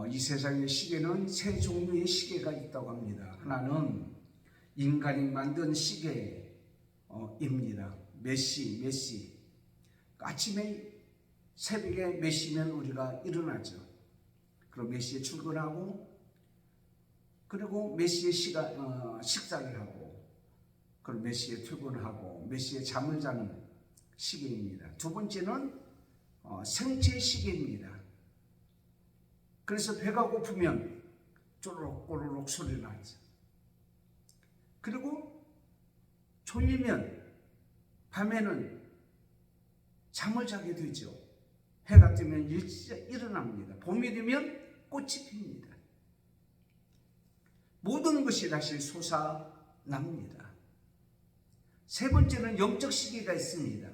이 세상의 시계는 세 종류의 시계가 있다고 합니다. 하나는 인간이 만든 시계입니다. 몇 시. 아침에 새벽에 몇 시면 우리가 일어나죠. 그럼 몇 시에 출근하고, 그리고 몇 시에 식사를 하고, 그럼 몇 시에 퇴근하고, 몇 시에 잠을 자는 시계입니다. 두 번째는 생체 시계입니다. 그래서 배가 고프면 쪼르륵 꼬르륵 소리 나죠. 그리고 졸리면 밤에는 잠을 자게 되죠. 해가 뜨면 일찍 일어납니다. 봄이 되면 꽃이 핍니다. 모든 것이 다시 솟아납니다. 세 번째는 영적 시계가 있습니다.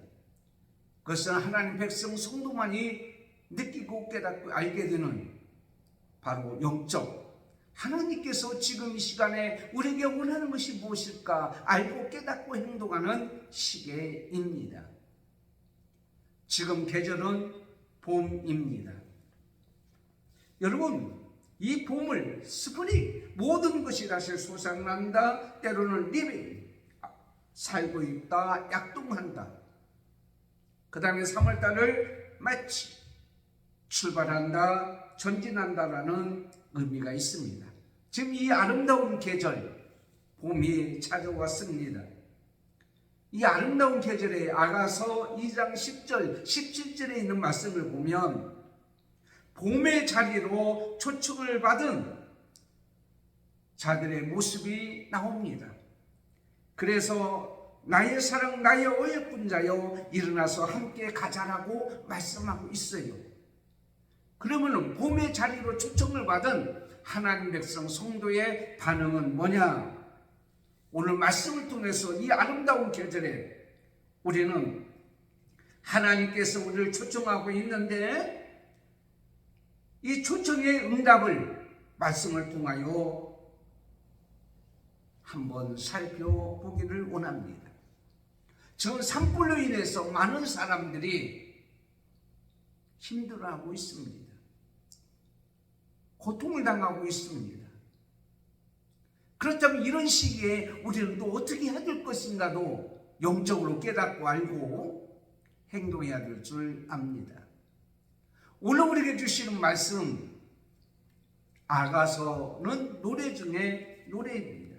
그것은 하나님 백성 성도만이 느끼고 깨닫고 알게 되는 바로 영적, 하나님께서 지금 이 시간에 우리에게 원하는 것이 무엇일까 알고 깨닫고 행동하는 시계입니다. 지금 계절은 봄입니다. 여러분, 이 봄을 스프링, 모든 것이 다시 솟아난다, 때로는 리빙, 살고 있다, 약동한다. 그 다음에 3월달을 마치 출발한다, 전진한다라는 의미가 있습니다. 지금 이 아름다운 계절, 봄이 찾아왔습니다. 이 아름다운 계절에 아가서 2장 10절, 17절에 있는 말씀을 보면 봄의 자리로 초청을 받은 자들의 모습이 나옵니다. 그래서 나의 사랑, 나의 어여쁜 자여 일어나서 함께 가자라고 말씀하고 있어요. 그러면 봄의 자리로 초청을 받은 하나님 백성 성도의 반응은 뭐냐? 오늘 말씀을 통해서 이 아름다운 계절에 우리는 하나님께서 우리를 초청하고 있는데 이 초청의 응답을 말씀을 통하여 한번 살펴보기를 원합니다. 지금 산불로 인해서 많은 사람들이 힘들어하고 있습니다. 고통을 당하고 있습니다. 그렇다면 이런 시기에 우리는 또 어떻게 해야 될 것인가도 영적으로 깨닫고 알고 행동해야 될 줄 압니다. 오늘 우리에게 주시는 말씀, 아가서는 노래 중에 노래입니다.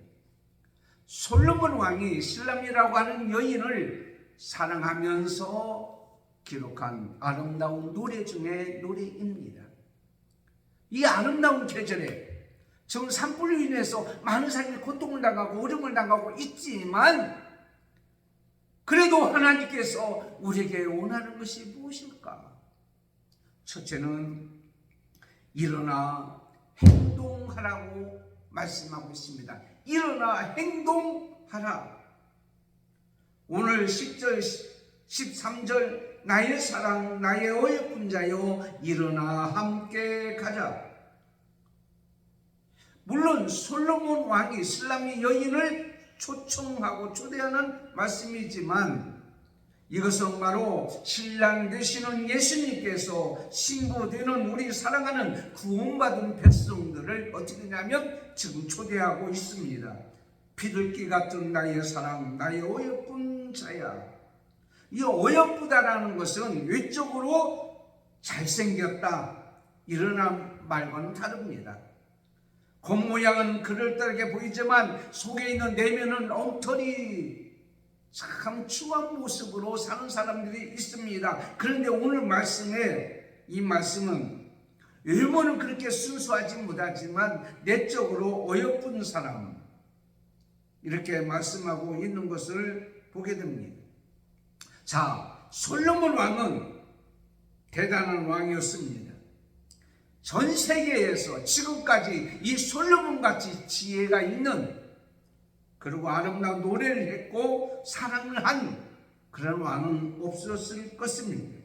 솔로몬 왕이 실람이라고 하는 여인을 사랑하면서 기록한 아름다운 노래 중에 노래입니다. 이 아름다운 계절에 지금 산불로 인해서 많은 사람이 고통을 당하고 어려움을 당하고 있지만 그래도 하나님께서 우리에게 원하는 것이 무엇일까? 첫째는 일어나 행동하라고 말씀하고 있습니다. 일어나 행동하라. 오늘 10절, 13절 나의 사랑, 나의 어여쁜 자여 일어나 함께 가자. 물론 솔로몬 왕이 슬람이 여인을 초청하고 초대하는 말씀이지만 이것은 바로 신랑 되시는 예수님께서 신부되는 우리 사랑하는 구원받은 백성들을 어떻게 하냐면 지금 초대하고 있습니다. 비둘기 같은 나의 사랑, 나의 어여쁜 자야. 이 어여쁘다라는 것은 외적으로 잘생겼다 이런 말과는 다릅니다. 겉모양은 그럴듯하게 보이지만 속에 있는 내면은 엉터리 참 추한 모습으로 사는 사람들이 있습니다. 그런데 오늘 말씀에 이 말씀은 외모는 그렇게 순수하지 못하지만 내적으로 어여쁜 사람 이렇게 말씀하고 있는 것을 보게 됩니다. 자, 솔로몬 왕은 대단한 왕이었습니다. 전 세계에서 지금까지 이 솔로몬같이 지혜가 있는 그리고 아름다운 노래를 했고 사랑을 한 그런 왕은 없었을 것입니다.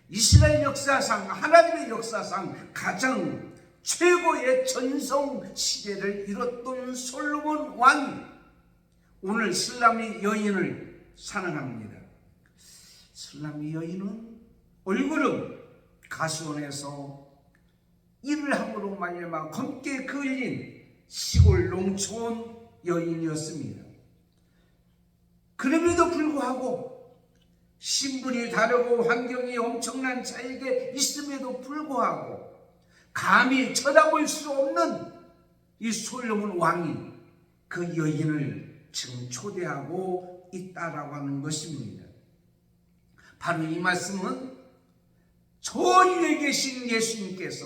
이스라엘 역사상, 하나님의 역사상 가장 최고의 전성 시대를 이뤘던 솔로몬 왕이 오늘 슬람이 여인을 사랑합니다. 슬람이 여인은 얼굴은 가수원에서 일을 함으로 말미암아 검게 그을린 시골 농촌 여인이었습니다. 그럼에도 불구하고 신분이 다르고 환경이 엄청난 차이가 있음에도 불구하고 감히 쳐다볼 수 없는 이 솔로몬 왕이 그 여인을 지금 초대하고 있다라고 하는 것입니다. 바로 이 말씀은 저 위에 계신 예수님께서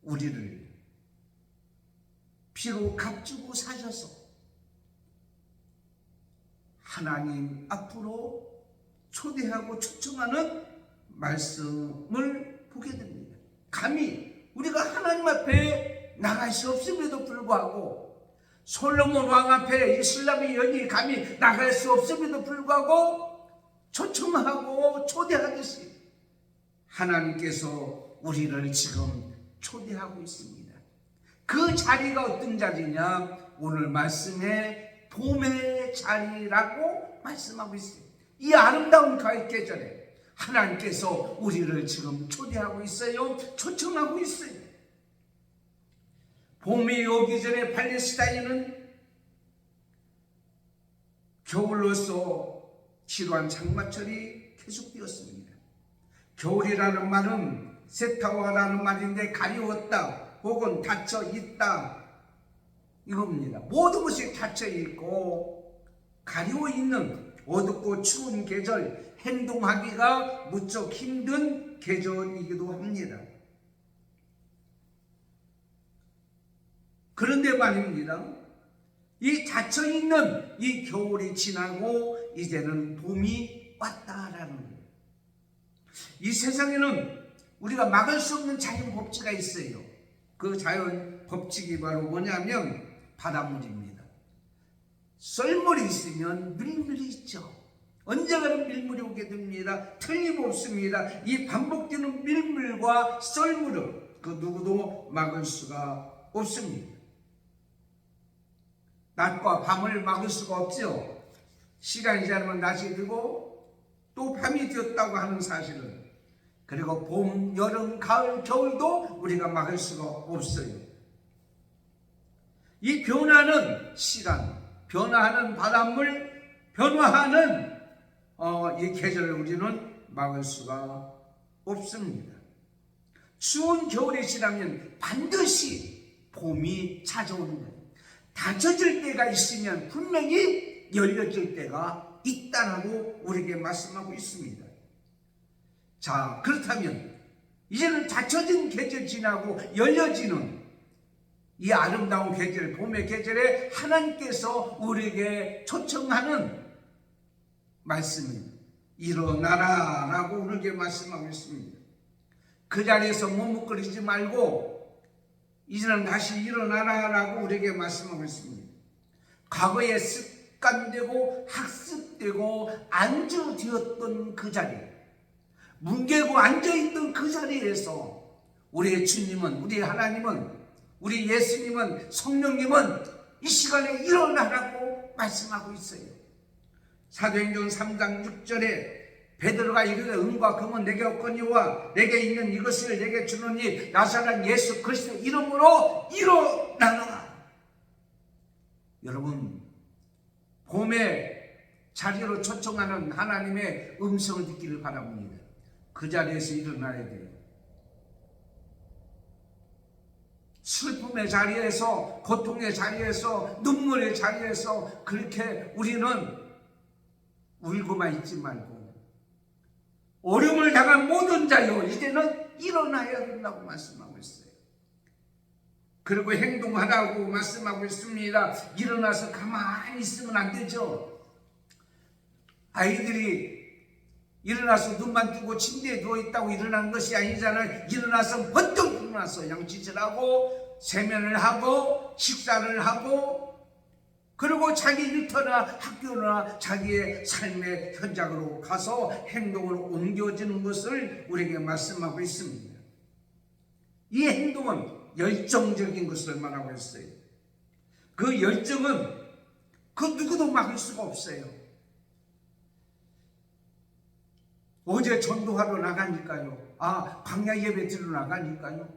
우리를 피로 값주고 사셔서 하나님 앞으로 초대하고 초청하는 말씀을 보게 됩니다. 감히 우리가 하나님 앞에 나갈 수 없음에도 불구하고 솔로몬 왕 앞에 이슬람의 여인이 감히 나갈 수 없음에도 불구하고 초청하고 초대하듯이 하나님께서 우리를 지금 초대하고 있습니다. 그 자리가 어떤 자리냐? 오늘 말씀에 봄의 자리라고 말씀하고 있어요. 이 아름다운 가을 계절에 하나님께서 우리를 지금 초대하고 있어요. 초청하고 있어요. 봄이 오기 전에 팔레스타인은 겨울로서 지루한 장마철이 계속되었습니다. 겨울이라는 말은 세타와라는 말인데 가리웠다 혹은 닫혀 있다 이겁니다. 모든 것이 닫혀 있고 가리워 있는 어둡고 추운 계절, 행동하기가 무척 힘든 계절이기도 합니다. 그런데 말입니다. 이 닫혀있는 이 겨울이 지나고 이제는 봄이 왔다라는 거예요. 이 세상에는 우리가 막을 수 없는 자연 법칙이 있어요. 그 자연 법칙이 바로 뭐냐면 바닷물입니다. 썰물이 있으면 밀물이 있죠. 언젠가는 밀물이 오게 됩니다. 틀림없습니다. 이 반복되는 밀물과 썰물은 그 누구도 막을 수가 없습니다. 낮과 밤을 막을 수가 없죠. 시간이 지나면 낮이 되고 또 밤이 되었다고 하는 사실은, 그리고 봄, 여름, 가을, 겨울도 우리가 막을 수가 없어요. 이 변하는 시간, 변화하는 바닷물, 변화하는 이 계절을 우리는 막을 수가 없습니다. 추운 겨울이 지나면 반드시 봄이 찾아오는 거예요. 닫혀질 때가 있으면 분명히 열려질 때가 있다라고 우리에게 말씀하고 있습니다. 자, 그렇다면 이제는 닫혀진 계절 지나고 열려지는 이 아름다운 계절, 봄의 계절에 하나님께서 우리에게 초청하는 말씀은 일어나라 라고 우리에게 말씀하고 있습니다. 그 자리에서 머뭇거리지 말고 이제는 다시 일어나라 라고 우리에게 말씀하고 있습니다. 과거에 습관되고 학습되고 안주되었던 그 자리, 뭉개고 앉아있던 그 자리에서 우리의 주님은, 우리 하나님은, 우리 예수님은, 성령님은 이 시간에 일어나라고 말씀하고 있어요. 사도행전 3장 6절에 베드로가 이르되 은과 금은 내게 없거니와 내게 있는 이것을 내게 주노니 나사렛 예수 그리스도 이름으로 일어나라. 여러분, 봄의 자리로 초청하는 하나님의 음성을 듣기를 바랍니다. 그 자리에서 일어나야 돼요. 슬픔의 자리에서, 고통의 자리에서, 눈물의 자리에서 그렇게 우리는 울고만 있지 말고, 어려움을 당한 모든 자여 이제는 일어나야 된다고 말씀하고 있어요. 그리고 행동하라고 말씀하고 있습니다. 일어나서 가만히 있으면 안 되죠. 아이들이 일어나서 눈만 뜨고 침대에 누워있다고 일어나는 것이 아니잖아요. 일어나서 번쩍 일어나서 양치질 하고 세면을 하고 식사를 하고, 그리고 자기 일터나 학교나 자기의 삶의 현장으로 가서 행동으로 옮겨지는 것을 우리에게 말씀하고 있습니다. 이 행동은 열정적인 것을 말하고 있어요. 그 열정은 그 누구도 막을 수가 없어요. 어제 전도하러 나가니까요. 광야 예배 드리러 나가니까요.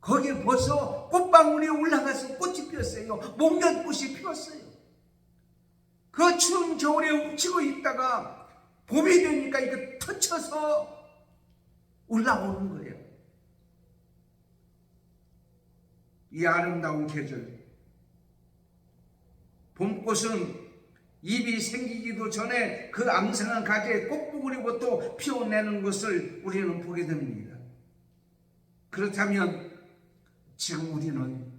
거기에 벌써 꽃방울이 올라가서 꽃이 피었어요. 목련꽃이 피었어요. 그 추운 겨울에 훔치고 있다가 봄이 되니까 이거 터쳐서 올라오는 거예요. 이 아름다운 계절, 봄꽃은 잎이 생기기도 전에 그 앙상한 가지에 꽃봉오리부터 피어내는 것을 우리는 보게 됩니다. 그렇다면 지금 우리는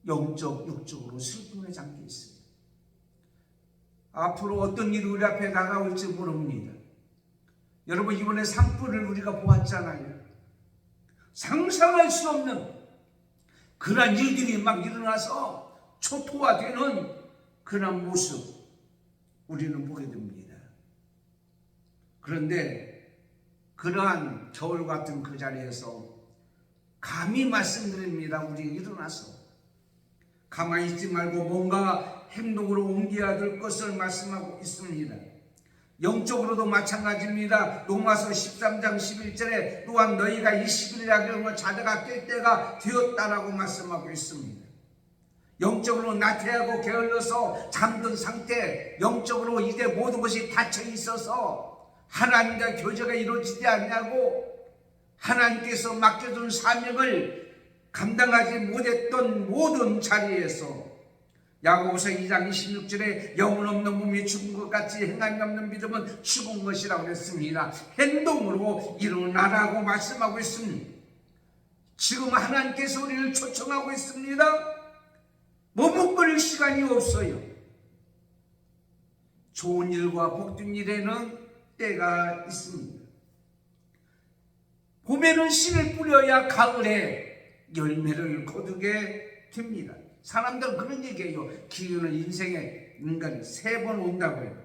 영적, 육적으로 슬픔에 잠겨 있습니다. 앞으로 어떤 일이 우리 앞에 다가올지 모릅니다. 여러분, 이번에 산불을 우리가 보았잖아요. 상상할 수 없는 그런 일들이 막 일어나서 초토화되는 그런 모습 우리는 보게 됩니다. 그런데 그러한 겨울 같은 그 자리에서 감히 말씀드립니다. 우리 일어나서 가만히 있지 말고 뭔가 행동으로 옮겨야 될 것을 말씀하고 있습니다. 영적으로도 마찬가지입니다. 로마서 13장 11절에 또한 너희가 이 시기라 그러면 자다가 깰 때가 되었다라고 말씀하고 있습니다. 영적으로 나태하고 게을러서 잠든 상태, 영적으로 이제 모든 것이 닫혀 있어서 하나님과 교제가 이루어지지 않냐고 하나님께서 맡겨준 사명을 감당하지 못했던 모든 자리에서 야고보서 2장 26절에 영혼 없는 몸이 죽은 것 같이 행함이 없는 믿음은 죽은 것이라고 했습니다. 행동으로 일어나라고 말씀하고 있습니다. 지금 하나님께서 우리를 초청하고 있습니다. 머뭇거릴 시간이 없어요. 좋은 일과 복된 일에는 때가 있습니다. 봄에는 씨를 뿌려야 가을에 열매를 거두게 됩니다. 사람들은 그런 얘기해요. 기회는 인생에 인간이 3번 온다고요.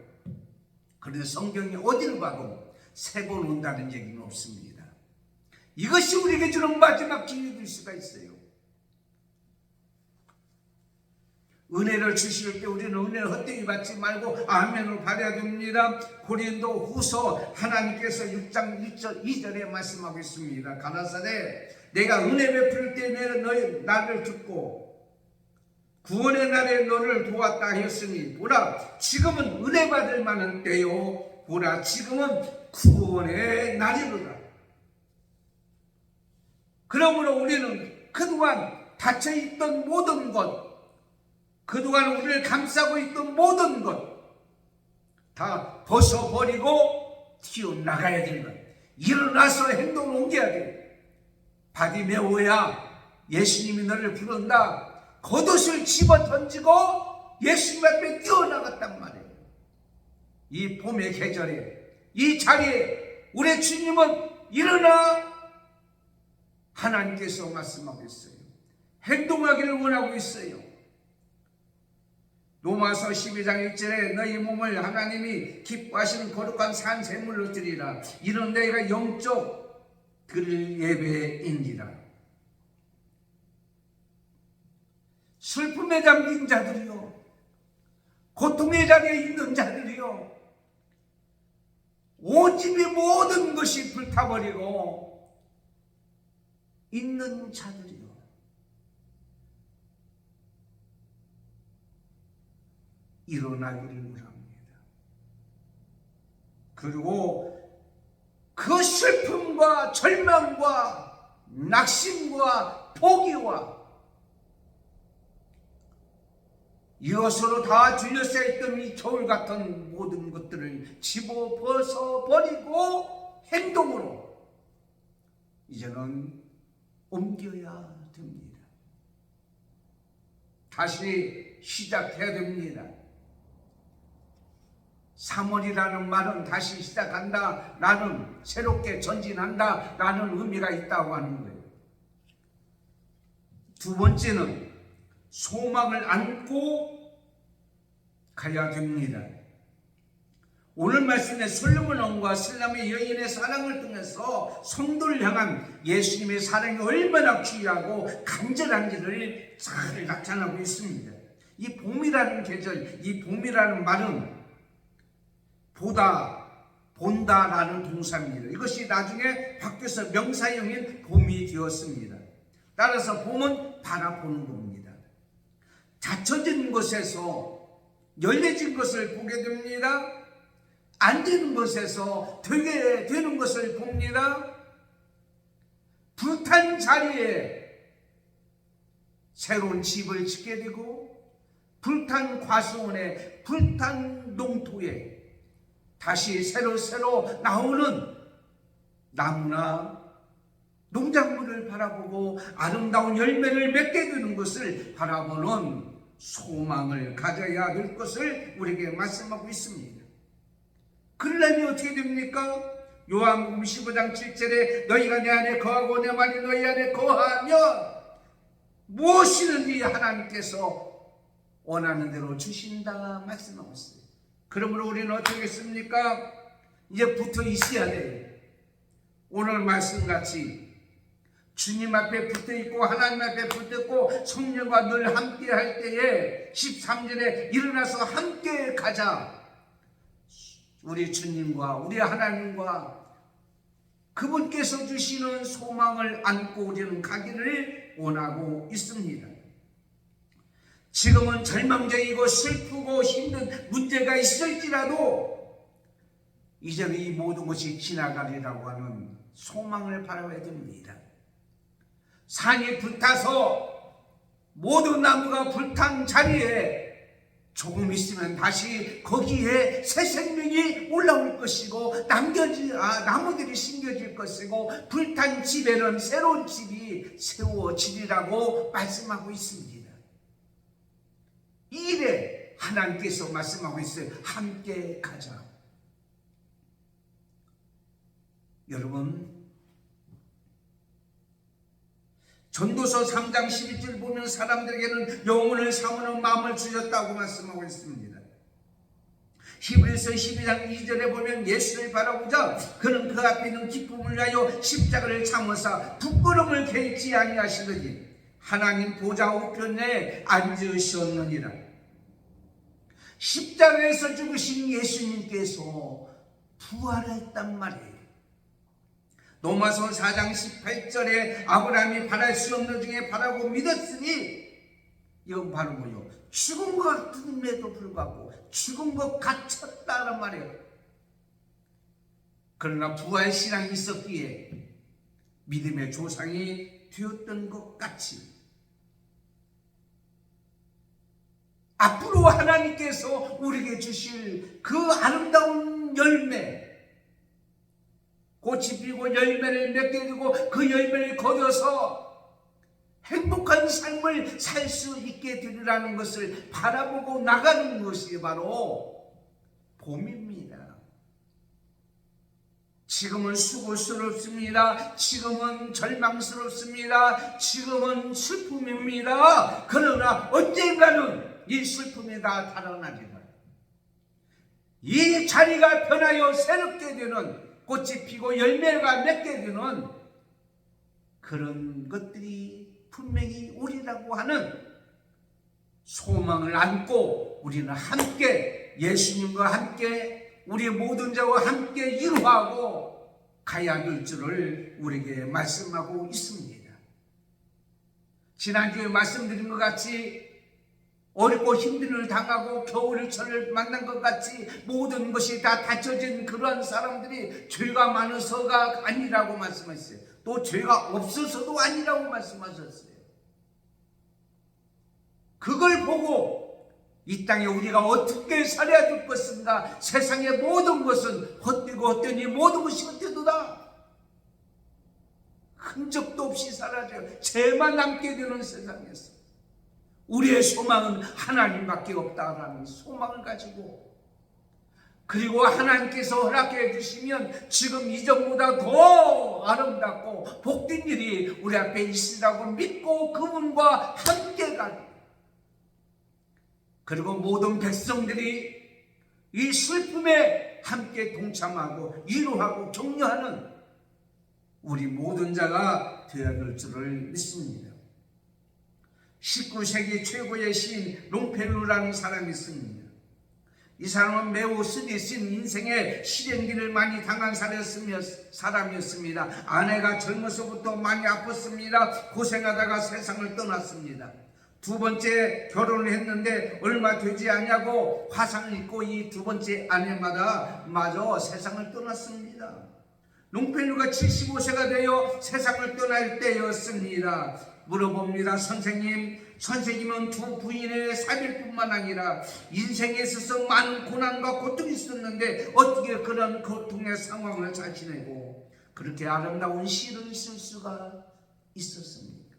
그런데 성경이 어디를 봐도 3번 온다는 얘기는 없습니다. 이것이 우리에게 주는 마지막 기회일 수가 있어요. 은혜를 주실 때 우리는 은혜를 헛되이 받지 말고 아멘을 받아야 됩니다. 고린도 후서 하나님께서 6장 2절에 말씀하고 있습니다. 가라사대 내가 은혜 베풀 때 너희 나를 듣고 구원의 날에 너를 도왔다 했으니 보라 지금은 은혜 받을 만한 때요 보라 지금은 구원의 날이로다. 그러므로 우리는 그동안 닫혀있던 모든 것, 그동안 우리를 감싸고 있던 모든 것 다 벗어버리고 튀어나가야 되는 것, 일어나서 행동을 옮겨야 돼. 바디메오야 예수님이 너를 부른다. 겉옷을 집어 던지고 예수님 앞에 뛰어나갔단 말이에요. 이 봄의 계절에 이 자리에 우리 주님은 일어나 하나님께서 말씀하고 있어요. 행동하기를 원하고 있어요. 로마서 12장 1절에 너희 몸을 하나님이 기뻐하시는 거룩한 산제물로 드리라. 이런 너희가 영적 드릴 예배인지라. 슬픔에 잠긴 자들이요, 고통의 자리에 있는 자들이요, 온 집의 모든 것이 불타버리고 있는 자들이요, 일어나기를 원합니다. 그리고 그 슬픔과 절망과 낙심과 포기와 이것으로 다 둘러싸여 있던 이 겨울 같은 모든 것들을 집어 벗어버리고 행동으로 이제는 옮겨야 됩니다. 다시 시작해야 됩니다. 3월이라는 말은 다시 시작한다, 나는 새롭게 전진한다 라는 의미가 있다고 하는 거예요. 두 번째는 소망을 안고 가야 됩니다. 오늘 말씀에 솔로몬 왕과 슬람의 여인의 사랑을 통해서 성도를 향한 예수님의 사랑이 얼마나 귀하고 간절한지를 잘 나타나고 있습니다. 이 봄이라는 계절, 이 봄이라는 말은 보다, 본다라는 동사입니다. 이것이 나중에 바뀌어서 명사형인 봄이 되었습니다. 따라서 봄은 바라보는 겁니다. 닫혀진 것에서 열려진 것을 보게 됩니다. 안 되는 것에서 되게 되는 것을 봅니다. 불탄 자리에 새로운 집을 짓게 되고, 불탄 과수원에, 불탄 농토에 다시 새로 나오는 나무나 농작물을 바라보고 아름다운 열매를 맺게 되는 것을 바라보는 소망을 가져야 될 것을 우리에게 말씀하고 있습니다. 그러려면 어떻게 됩니까? 요한복음 15장 7절에 너희가 내 안에 거하고 내 말이 너희 안에 거하면 무엇이든지 하나님께서 원하는 대로 주신다 말씀하고 있어요. 그러므로 우리는 어떻게 하겠습니까? 이제 붙어 있어야 돼요. 오늘 말씀같이 주님 앞에 붙어있고 하나님 앞에 붙어있고 성령과 늘 함께 할 때에 13절에 일어나서 함께 가자. 우리 주님과 우리 하나님과 그분께서 주시는 소망을 안고 우리는 가기를 원하고 있습니다. 지금은 절망적이고 슬프고 힘든 문제가 있을지라도 이제 이 모든 것이 지나가리라고 하는 소망을 바라봐야 됩니다. 산이 불타서 모든 나무가 불탄 자리에 조금 있으면 다시 거기에 새 생명이 올라올 것이고 나무들이 심겨질 것이고 불탄 집에는 새로운 집이 세워지리라고 말씀하고 있습니다. 이 일에 하나님께서 말씀하고 있어요. 함께 가자. 여러분, 전도서 3장 12절 보면 사람들에게는 영혼을 사모하는 마음을 주셨다고 말씀하고 있습니다. 히브리서 12장 2절에 보면 예수를 바라보자 그는 그 앞에 있는 기쁨을 위하여 십자가를 참으사 부끄러움을 개의치 아니하시더니 하나님 보좌 우편에 앉으셨느니라. 십자가에서 죽으신 예수님께서 부활했단 말이에요. 로마서 4장 18절에 아브라함이 바랄 수 없는 중에 바라고 믿었으니 이건 바로 뭐요? 죽은 것 같음에도 불구하고 죽은 것 같았다는 말이에요. 그러나 부활신앙이 있었기에 믿음의 조상이 되었던 것 같이 앞으로 하나님께서 우리에게 주실 그 아름다운 열매, 꽃이 피고 열매를 맺게 되고 그 열매를 거둬서 행복한 삶을 살 수 있게 되리라는 것을 바라보고 나가는 것이 바로 봄입니다. 지금은 수고스럽습니다. 지금은 절망스럽습니다. 지금은 슬픔입니다. 그러나 언젠가는 이 슬픔이 다 달아나리라. 이 자리가 변하여 새롭게 되는, 꽃이 피고 열매가 맺게 되는 그런 것들이 분명히 오리라고 하는 소망을 안고 우리는 함께 예수님과 함께 우리 모든 자와 함께 이루어가고 가야 될 줄을 우리에게 말씀하고 있습니다. 지난주에 말씀드린 것 같이 어렵고 힘든 일을 당하고 겨울철을 만난 것 같이 모든 것이 다 닫혀진 그러한 사람들이 죄가 많아서가 아니라고 말씀하셨어요. 또 죄가 없어서도 아니라고 말씀하셨어요. 그걸 보고 이 땅에 우리가 어떻게 살아야 될 것인가, 세상의 모든 것은 헛되고 헛되니 모든 것이 헛되도다. 흔적도 없이 사라져요. 죄만 남게 되는 세상에서 우리의 소망은 하나님밖에 없다라는 소망을 가지고, 그리고 하나님께서 허락해 주시면 지금 이전보다 더 아름답고 복된 일이 우리 앞에 있으라고 믿고 그분과 함께 가고, 그리고 모든 백성들이 이 슬픔에 함께 동참하고 위로하고 격려하는 우리 모든 자가 되어야 될 줄을 믿습니다. 19세기 최고의 시인 롱펠루라는 사람이 있습니다. 이 사람은 매우 쓰디쓴 인생의 시련기를 많이 당한 사람이었습니다. 아내가 젊어서부터 많이 아팠습니다. 고생하다가 세상을 떠났습니다. 두 번째 결혼을 했는데 얼마 되지 않냐고 화상을 입고 이 두 번째 아내마다 마저 세상을 떠났습니다. 롱펠루가 75세가 되어 세상을 떠날 때였습니다. 물어봅니다. 선생님은 두 부인의 사별뿐만 아니라 인생에 있어서 많은 고난과 고통이 있었는데 어떻게 그런 고통의 상황을 잘 지내고 그렇게 아름다운 시를 쓸 수가 있었습니까?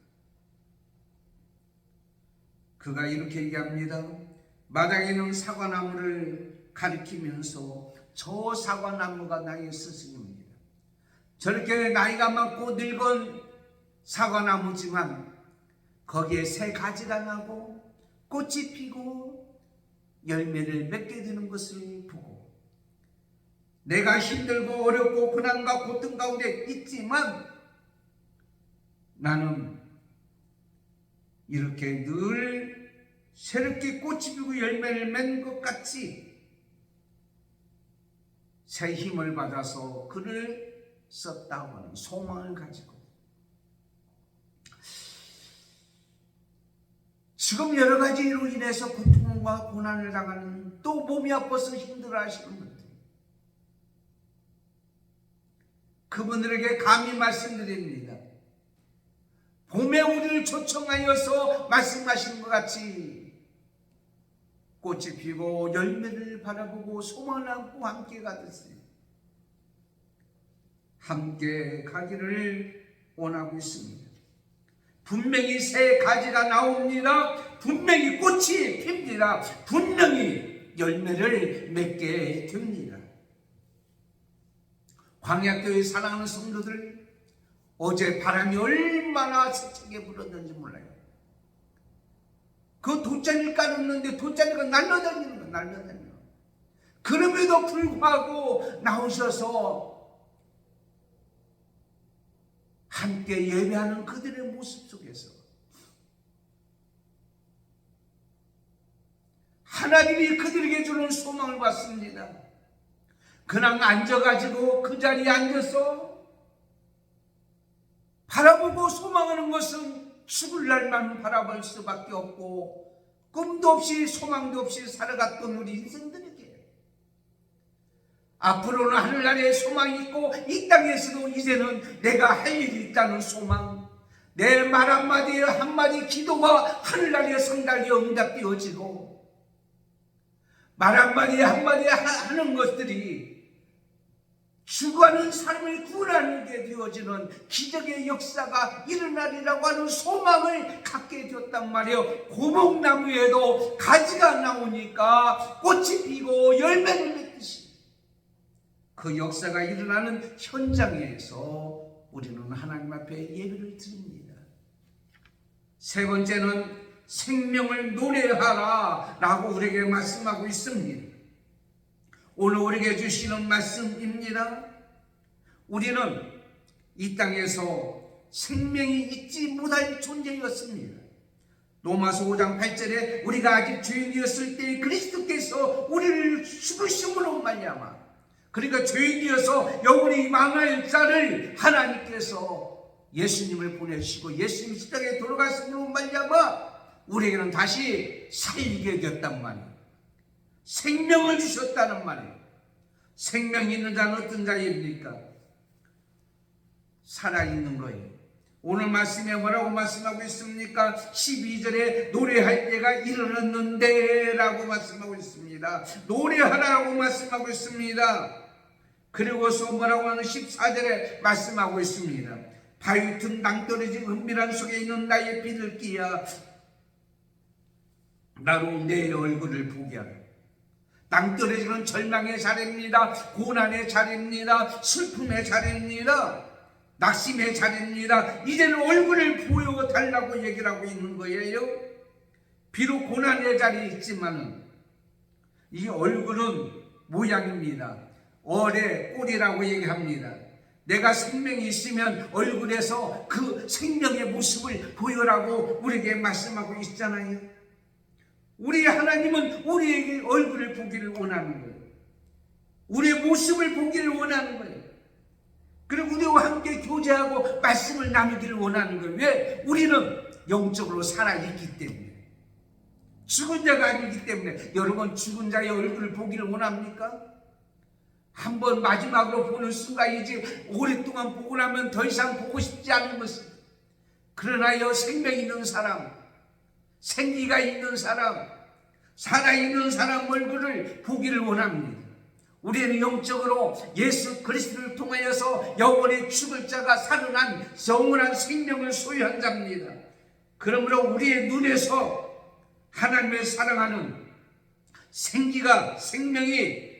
그가 이렇게 얘기합니다. 마당에는 사과나무를 가리키면서 저 사과나무가 나의 스승입니다. 저렇게 나이가 많고 늙은 사과나무지만 거기에 새 가지가 나고 꽃이 피고 열매를 맺게 되는 것을 보고 내가 힘들고 어렵고 고난과 고통 가운데 있지만 나는 이렇게 늘 새롭게 꽃이 피고 열매를 맺는 것 같이 새 힘을 받아서 글을 썼다고 하는 소망을 가지고 지금 여러 가지로 인해서 고통과 고난을 당하는 또 몸이 아파서 힘들어 하시는 분들 그분들에게 감히 말씀드립니다. 봄에 우리를 초청하여서 말씀하시는 것 같이 꽃이 피고 열매를 바라보고 소망을 안고 함께 가듯이 함께 가기를 원하고 있습니다. 분명히 새 가지가 나옵니다. 분명히 꽃이 핍니다. 분명히 열매를 맺게 됩니다. 광야교회 사랑하는 성도들, 어제 바람이 얼마나 세차게 불었는지 몰라요. 그 돗자리를 깔았는데 돗자리가 날려다니는 거예요. 날려다니는 거예요. 그럼에도 불구하고 나오셔서 함께 예배하는 그들의 모습 속에서 하나님이 그들에게 주는 소망을 받습니다. 그냥 앉아가지고 그 자리에 앉아서 바라보고 소망하는 것은 죽을 날만 바라볼 수밖에 없고 꿈도 없이 소망도 없이 살아갔던 우리 인생들에게 앞으로는 하늘나라에 소망이 있고 이 땅에서도 이제는 내가 할 일이 있다는 소망, 내 말 한마디 한마디 기도가 하늘나라에 상달이 응답되어지고 말 한마디 한마디 하는 것들이 죽어가는 삶을 구원하게 되어지는 기적의 역사가 일어나리라고 하는 소망을 갖게 되었단 말이에요. 고목나무에도 가지가 나오니까 꽃이 피고 열매를 맺듯이 그 역사가 일어나는 현장에서 우리는 하나님 앞에 예배를 드립니다. 세 번째는 생명을 노래하라 라고 우리에게 말씀하고 있습니다. 오늘 우리에게 주시는 말씀입니다. 우리는 이 땅에서 생명이 잊지 못할 존재였습니다. 로마서 5장 8절에 우리가 아직 죄인이었을 때 그리스도께서 우리를 죽으심으로 말미암아 그러니까 죄인이어서 영원히 망할 자를 하나님께서 예수님을 보내시고 예수님이 십자가에 돌아가심으로 말미암아 우리에게는 다시 살게 되었단 말이에요. 생명을 주셨다는 말이에요. 생명이 있는 자는 어떤 자입니까? 살아있는 거예요. 오늘 말씀에 뭐라고 말씀하고 있습니까? 12절에 노래할 때가 이르렀는데 라고 말씀하고 있습니다. 노래하라고 말씀하고 있습니다. 그리고서 뭐라고 하는 14절에 말씀하고 있습니다. 바위 틈 낭떠러진 은밀한 속에 있는 나의 비둘기야 나로 내 얼굴을 보게 하라. 낭떠러지는 절망의 자리입니다. 고난의 자리입니다. 슬픔의 자리입니다. 낙심의 자리입니다. 이제는 얼굴을 보여달라고 얘기를 하고 있는 거예요. 비록 고난의 자리에 있지만 이 얼굴은 모양입니다. 얼의 꼴이라고 얘기합니다. 내가 생명이 있으면 얼굴에서 그 생명의 모습을 보여라고 우리에게 말씀하고 있잖아요. 우리 하나님은 우리에게 얼굴을 보기를 원하는 거예요. 우리의 모습을 보기를 원하는 거예요. 그리고 우리와 함께 교제하고 말씀을 나누기를 원하는 거예요. 왜? 우리는 영적으로 살아있기 때문에. 죽은 자가 아니기 때문에. 여러분, 죽은 자의 얼굴을 보기를 원합니까? 한번 마지막으로 보는 순간이지 오랫동안 보고 나면 더 이상 보고 싶지 않은 것입니다. 그러나요, 생명 있는 사람, 생기가 있는 사람, 살아있는 사람 얼굴을 보기를 원합니다. 우리는 영적으로 예수 그리스도를 통하여서 영원히 죽을 자가 살아난 영원한 생명을 소유한 자입니다. 그러므로 우리의 눈에서 하나님을 사랑하는 생기가, 생명이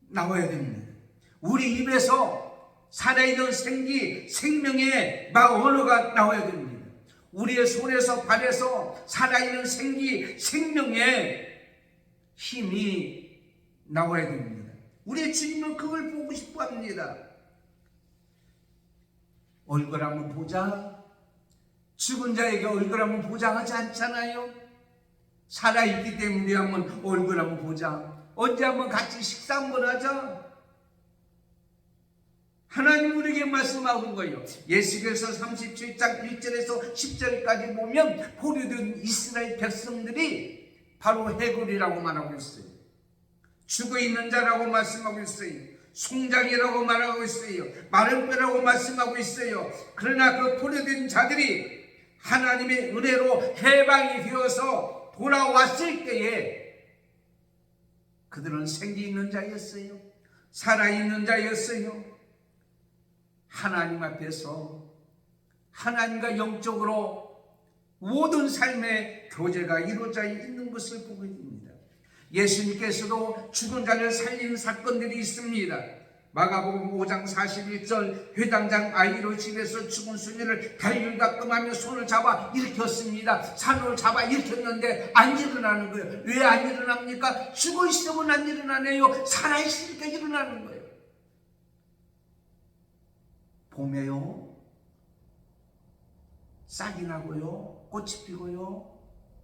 나와야 됩니다. 우리 입에서 살아있는 생기, 생명의 언어가 나와야 됩니다. 우리의 손에서 발에서 살아있는 생기, 생명의 힘이 나와야 됩니다. 우리의 주님은 그걸 보고 싶어 합니다. 얼굴 한번 보자. 죽은 자에게 얼굴 한번 보자 하지 않잖아요. 살아있기 때문에 한번 얼굴 한번 보자. 언제 한번 같이 식사 한번 하자. 하나님 우리에게 말씀하는 거예요. 예수께서 37장 1절에서 10절까지 보면 포로된 이스라엘 백성들이 바로 해골이라고 말하고 있어요. 죽어있는 자라고 말씀하고 있어요. 송장이라고 말하고 있어요. 마른 뼈라고 말씀하고 있어요. 그러나 그 포로된 자들이 하나님의 은혜로 해방이 되어서 돌아왔을 때에 그들은 생기 있는 자였어요. 살아있는 자였어요. 하나님 앞에서 하나님과 영적으로 모든 삶의 교제가 이루어져 있는 것을 보게 됩니다. 예수님께서도 죽은 자를 살리는 사건들이 있습니다. 마가복음 5장 41절 회당장 아이로 집에서 죽은 수녀를 달릴가끔하며 손을 잡아 일으켰습니다. 산을 잡아 일으켰는데 안 일어나는 거예요. 왜 안 일어납니까? 죽어 있으면 안 일어나네요. 살아있으니까 일어나는 거예요. 봄에요, 싹이 나고요, 꽃이 피고요,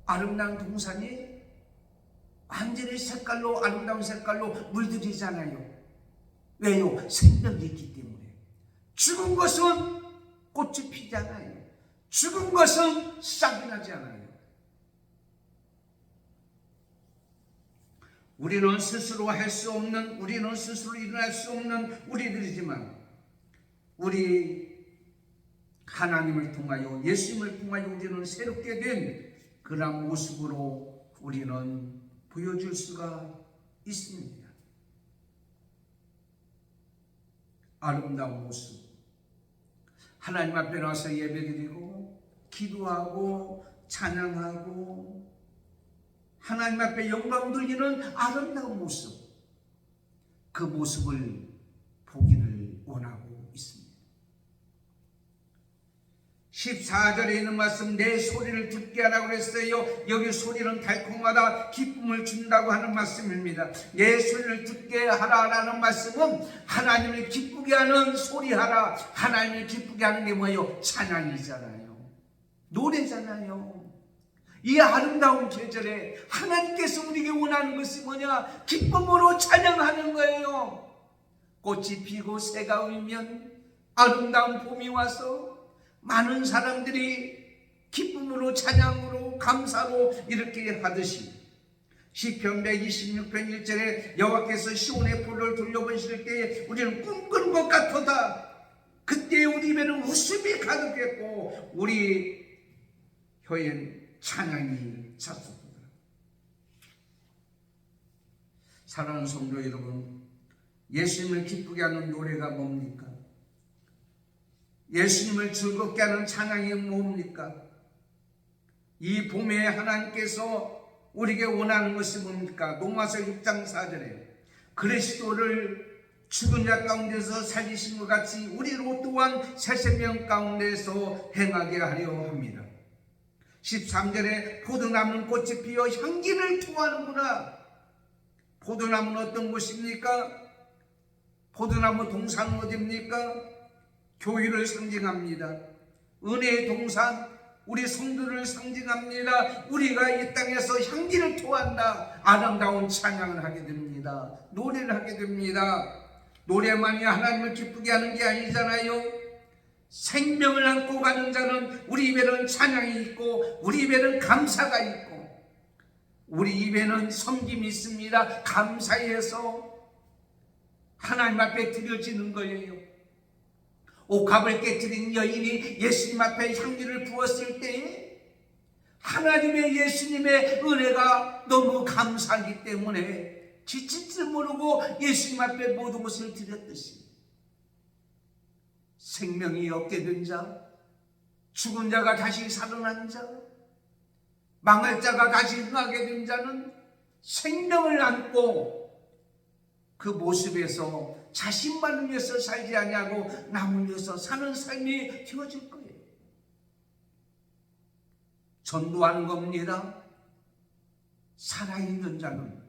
아름다운 동산이 완전히 색깔로, 아름다운 색깔로 물들이잖아요. 왜요? 생명이 있기 때문에. 죽은 것은 꽃이 피잖아요. 죽은 것은 싹이 나지 않아요. 우리는 스스로 할 수 없는, 우리는 스스로 일어날 수 없는 우리들이지만 우리 하나님을 통하여, 예수님을 통하여 우리는 새롭게 된 그런 모습으로 우리는 보여줄 수가 있습니다. 아름다운 모습. 하나님 앞에 나와서 예배드리고 기도하고 찬양하고 하나님 앞에 영광 돌리는 아름다운 모습. 그 모습을 보기를 원하고 있습니다. 14절에 있는 말씀, 내 소리를 듣게 하라고 그랬어요. 여기 소리는 달콤하다, 기쁨을 준다고 하는 말씀입니다. 내 소리를 듣게 하라라는 말씀은 하나님을 기쁘게 하는 소리 하라. 하나님을 기쁘게 하는 게 뭐예요? 찬양이잖아요. 노래잖아요. 이 아름다운 계절에 하나님께서 우리에게 원하는 것이 뭐냐? 기쁨으로 찬양하는 거예요. 꽃이 피고 새가 울면 아름다운 봄이 와서 많은 사람들이 기쁨으로, 찬양으로, 감사로 이렇게 하듯이 시편 126편 1절에 여호와께서 시온의 불을 돌려보실 때에 우리는 꿈꾸는 것 같도다. 그때 우리 입에는 웃음이 가득했고 우리 혀엔 찬양이 찼습니다. 사랑하는 성도 여러분, 예수님을 기쁘게 하는 노래가 뭡니까? 예수님을 즐겁게 하는 찬양이 뭡니까? 이 봄에 하나님께서 우리에게 원하는 것이 뭡니까? 로마서 6장 4절에 그리스도를 죽은 자 가운데서 살리신 것 같이 우리로 또한 새 생명 가운데서 행하게 하려 합니다. 13절에 포도나무는 꽃이 피어 향기를 토하는구나. 포도나무는 어떤 곳입니까? 포도나무 동산은 어디입니까? 교회를 상징합니다. 은혜의 동산, 우리 성도를 상징합니다. 우리가 이 땅에서 향기를 토한다. 아름다운 찬양을 하게 됩니다. 노래를 하게 됩니다. 노래만이 하나님을 기쁘게 하는 게 아니잖아요. 생명을 안고 가는 자는 우리 입에는 찬양이 있고 우리 입에는 감사가 있고 우리 입에는 섬김이 있습니다. 감사해서 하나님 앞에 드려지는 거예요. 옥합을 깨뜨린 여인이 예수님 앞에 향기를 부었을 때에 하나님의 예수님의 은혜가 너무 감사하기 때문에 지칠 줄 모르고 예수님 앞에 모든 것을 드렸듯이 생명이 얻게 된 자, 죽은 자가 다시 살아난 자, 망할 자가 다시 흥하게 된 자는 생명을 안고 그 모습에서 자신만을 위해서 살지 아니하고 남을 위해서 사는 삶이 되어질 거예요. 전도하는 겁니다. 살아있는 자는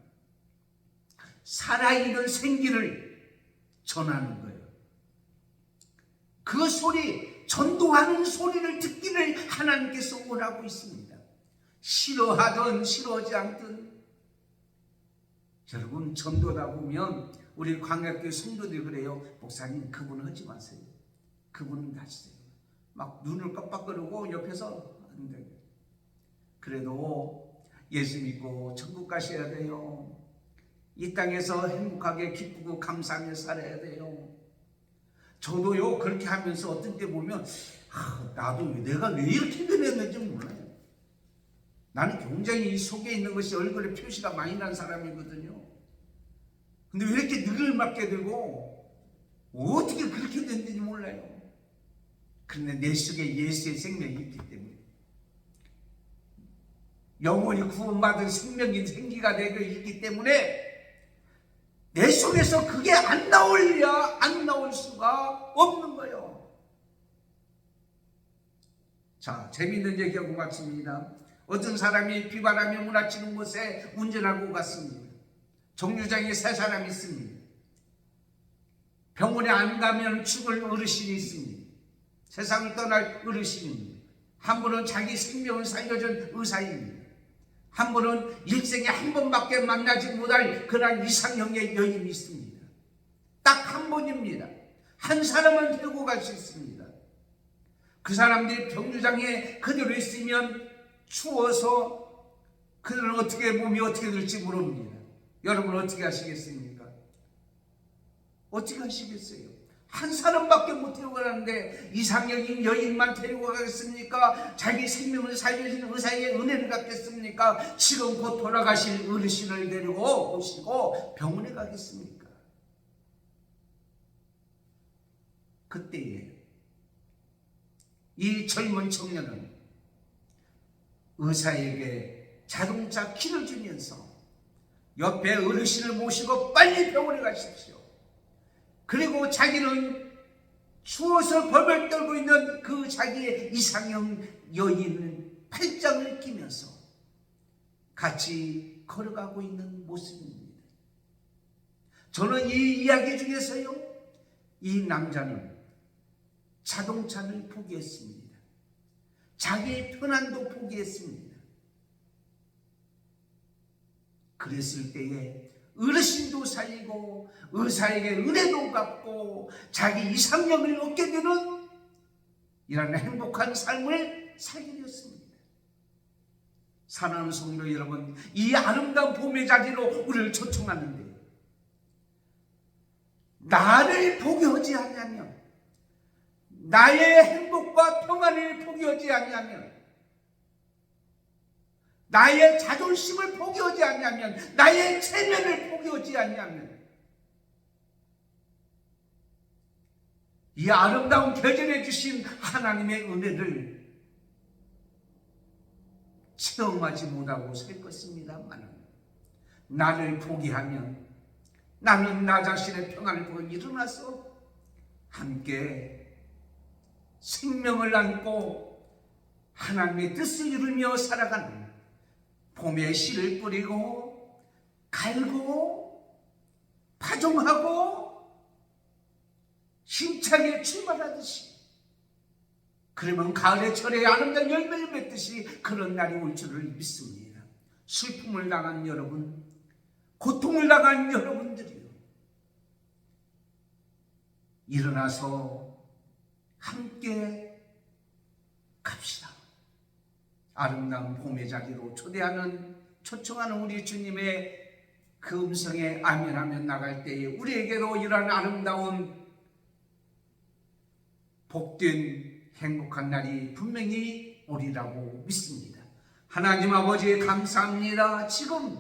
살아있는 생기를 전하는 거예요. 그 소리, 전도하는 소리를 듣기를 하나님께서 원하고 있습니다. 싫어하든 싫어하지 않든. 여러분, 전도다 보면 우리 광야교회 성도들이 그래요. 목사님, 그분은 하지 마세요. 그분은 하시세요. 막 눈을 깜빡거리고 옆에서 안 돼요. 그래도 예수 믿고 천국 가셔야 돼요. 이 땅에서 행복하게 기쁘고 감사하며 살아야 돼요. 저도요, 그렇게 하면서 어떤 때 보면 나도 내가 왜 이렇게 변했는지 몰라요. 나는 굉장히 이 속에 있는 것이 얼굴에 표시가 많이 난 사람이거든요. 근데 왜 이렇게 느글맞게 되고 어떻게 그렇게 됐는지 몰라요. 그런데 내 속에 예수의 생명이 있기 때문에, 영원히 구원받은 생명인 생기가 되어 있기 때문에 내 속에서 그게 안 나올 수가 없는 거예요. 자, 재미있는 얘기하고 마칩니다. 어떤 사람이 비바람이 몰아치는 곳에 운전하고 갔습니다. 정류장에 세 사람이 있습니다. 병원에 안 가면 죽을 어르신이 있습니다. 세상을 떠날 어르신입니다. 한 분은 자기 생명을 살려준 의사입니다. 한 분은 일생에 한 번밖에 만나지 못할 그런 이상형의 여인이 있습니다. 딱 한 번입니다. 한 사람은 데리고 갈 수 있습니다. 그 사람들이 병류장에 그대로 있으면 추워서 그들은 몸이 어떻게 될지 모릅니다. 여러분 어떻게 하시겠습니까? 어떻게 하시겠어요? 한 사람밖에 못 데리고 가는데 이상형인 여인만 데리고 가겠습니까? 자기 생명을 살려주는 의사의 은혜를 갖겠습니까? 지금 곧 돌아가실 어르신을 데리고 오시고 병원에 가겠습니까? 그때에 이 젊은 청년은 의사에게 자동차 키를 주면서 옆에 어르신을 모시고 빨리 병원에 가십시오. 그리고 자기는 추워서 벌벌 떨고 있는 그 자기의 이상형 여인은 팔짱을 끼면서 같이 걸어가고 있는 모습입니다. 저는 이 이야기 중에서요, 이 남자는 자동차를 포기했습니다. 자기의 편안도 포기했습니다. 그랬을 때에 어르신도 살리고 의사에게 은혜도 갚고 자기 이상형을 얻게 되는 이런 행복한 삶을 살게 되었습니다. 사랑하는 성도 여러분, 이 아름다운 봄의 자리로 우리를 초청하는데 나를 포기하지 않으면, 나의 행복과 평안을 포기하지 않으면, 나의 자존심을 포기하지 않으면, 나의 체면을 포기하지 않으면 이 아름다운 계절에 주신 하나님의 은혜를 체험하지 못하고 살 것입니다만, 나를 포기하면 나는 나 자신의 평안을 보고 일어나서 함께 생명을 안고 하나님의 뜻을 이루며 살아가는 봄에 씨를 뿌리고 갈고 파종하고 힘차게 출발하듯이 그 그러면 가을의 철에 아름다운 열매를 맺듯이 그런 날이 올 줄을 믿습니다. 슬픔을 당한 여러분, 고통을 당한 여러분들이요, 일어나서 함께 갑시다. 아름다운 봄의 자리로 초청하는 우리 주님의 그 음성에 아멘하면 나갈 때에 우리에게도 이러한 아름다운 복된 행복한 날이 분명히 오리라고 믿습니다. 하나님 아버지 감사합니다. 지금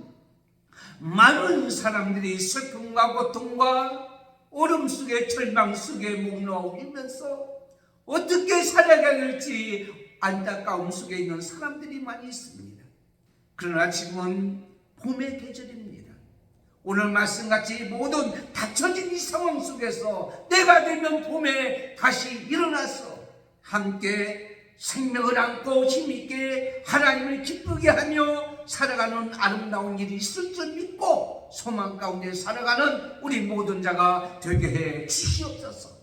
많은 사람들이 슬픔과 고통과 어려움 속에 절망 속에 목놓이면서 어떻게 살아가야 될지 안타까움 속에 있는 사람들이 많이 있습니다. 그러나 지금은 봄의 계절입니다. 오늘 말씀같이 모든 닫혀진 이 상황 속에서 때가 되면 봄에 다시 일어나서 함께 생명을 안고 힘있게 하나님을 기쁘게 하며 살아가는 아름다운 일이 있을 줄 믿고 소망 가운데 살아가는 우리 모든 자가 되게 해 주시옵소서.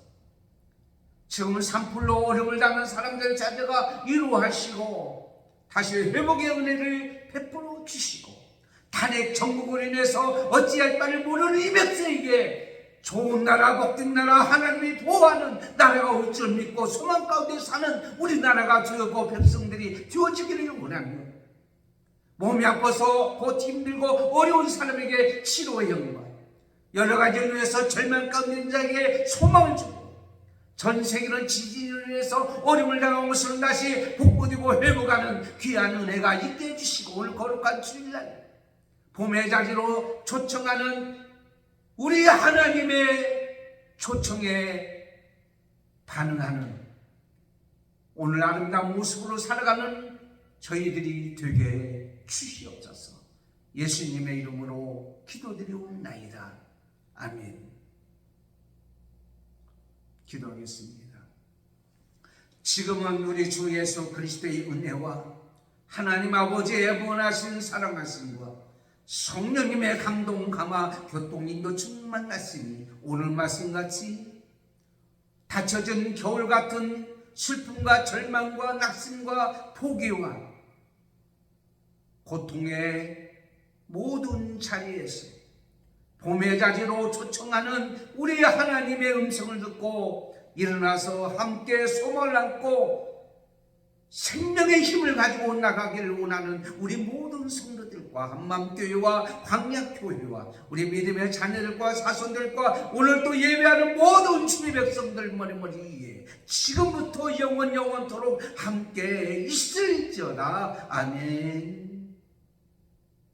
지금은 산불로 어려움을 당한 사람들의 자녀가 위로하시고 다시 회복의 은혜를 베풀어 주시고 탄핵 정국으로 인해서 어찌할 바를 모르는 이 백성에게 좋은 나라, 복된 나라, 하나님이 보호하는 나라가 올 줄 믿고 소망 가운데 사는 우리나라가 되고 백성들이 되어지기를 원하며 몸이 아파서 버티기 힘들고 어려운 사람에게 치료의 영광, 여러 가지를 위해서 절망 가운데 있는 자에게 소망을 주고 전 세계는 지진을 위해서 어려움을 당한 것을 다시 복구되고 회복하는 귀한 은혜가 있게 해주시고 오늘 거룩한 주일날 봄의 자리로 초청하는 우리 하나님의 초청에 반응하는 오늘 아름다운 모습으로 살아가는 저희들이 되게 주시옵소서. 예수님의 이름으로 기도드리옵나이다. 아멘. 기도하겠습니다. 지금은 우리 주 예수 그리스도의 은혜와 하나님 아버지의 무한하신 사랑하심과 성령님의 감동 감화 교통인도 충만하시니 오늘 말씀같이 닫혀진 겨울 같은 슬픔과 절망과 낙심과 포기와 고통의 모든 자리에서 봄의 자리로 초청하는 우리 하나님의 음성을 듣고 일어나서 함께 소망을 안고 생명의 힘을 가지고 나가기를 원하는 우리 모든 성도들과 한맘교회와 광약교회와 우리 믿음의 자녀들과 사손들과 오늘 또 예배하는 모든 주의 백성들 머리머리 위에 지금부터 영원토록 함께 있을지어다. 아멘.